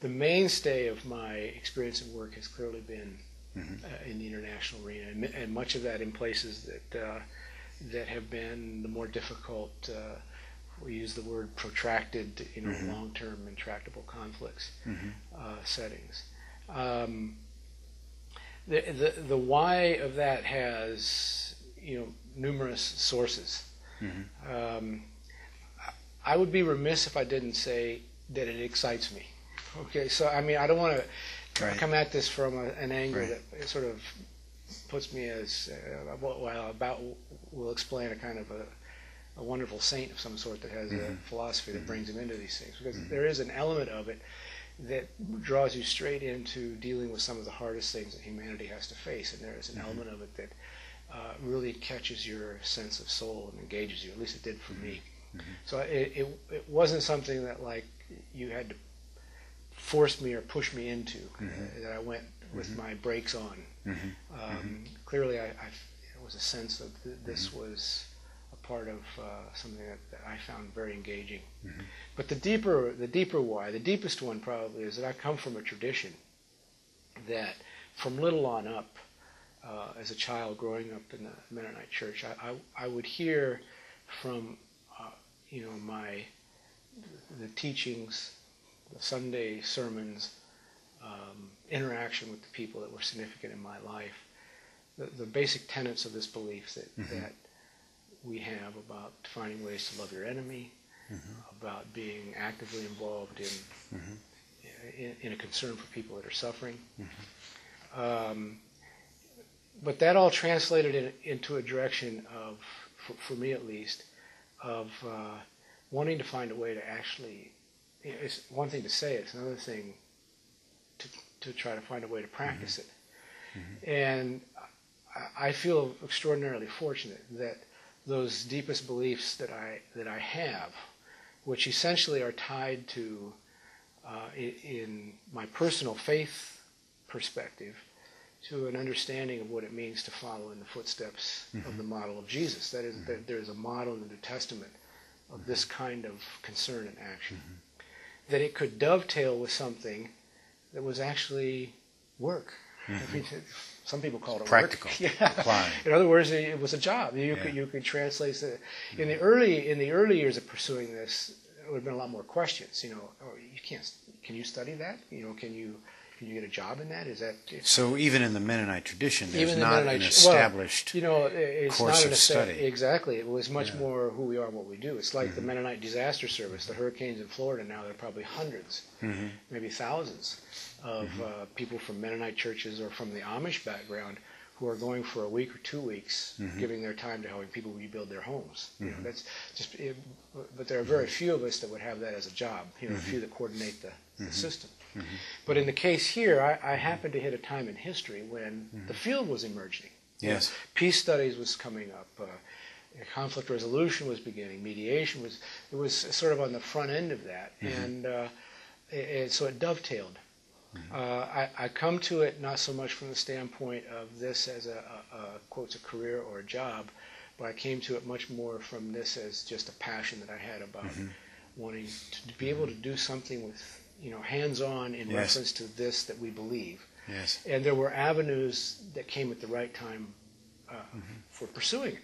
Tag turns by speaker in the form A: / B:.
A: the mainstay of my experience and work has clearly been in the international arena, and much of that in places that have been the more difficult. We use the word protracted, long-term intractable conflicts settings. The why of that has numerous sources. I would be remiss if I didn't say that it excites me. Okay, so I mean, I don't want to come at this from an angle that sort of puts me as we'll explain a kind of a wonderful saint of some sort that has a philosophy that brings him into these things, because there is an element of it that draws you straight into dealing with some of the hardest things that humanity has to face, and there is an element of it that really catches your sense of soul and engages you. At least it did for me. So it wasn't something that like you had to force me or push me into, that I went with my brakes on. Clearly, it was a sense of this was a part of something that I found very engaging. But the deeper why, the deepest one probably, is that I come from a tradition that from little on up, as a child growing up in the Mennonite church, I would hear from the teachings, the Sunday sermons, interaction with the people that were significant in my life, the basic tenets of this belief that we have about finding ways to love your enemy, about being actively involved in a concern for people that are suffering. But that all translated into a direction of, for me at least, of wanting to find a way to actually, it's one thing to say it, it's another thing to try to find a way to practice it. And I feel extraordinarily fortunate that those deepest beliefs that I have, which essentially are tied to, in my personal faith perspective, to an understanding of what it means to follow in the footsteps of the model of Jesus. That is, that there is a model in the New Testament of this kind of concern and action. That it could dovetail with something that was actually work. I mean, some people call it
B: practical.
A: Work. Yeah. In other words, it was a job. You could translate it. In the early years of pursuing this, there would have been a lot more questions. You can't. Can you study that? Can you get a job in that? Is that
B: so? Even in the Mennonite tradition, there's not an established course of study.
A: Exactly. It was much more who we are and what we do. It's like the Mennonite disaster service, the hurricanes in Florida. Now there are probably hundreds, maybe thousands, of people from Mennonite churches or from the Amish background who are going for a week or 2 weeks, giving their time to helping people rebuild their homes. That's just. But there are very few of us that would have that as a job. A few that coordinate the system. But in the case here, I happened to hit a time in history when the field was emerging.
B: Yes.
A: Peace studies was coming up. Conflict resolution was beginning. Mediation was sort of on the front end of that, and so it dovetailed. I come to it not so much from the standpoint of this as a quotes a career or a job, but I came to it much more from this as just a passion that I had about wanting to be able to do something with hands-on in reference to this that we believe.
B: Yes.
A: And there were avenues that came at the right time for pursuing it.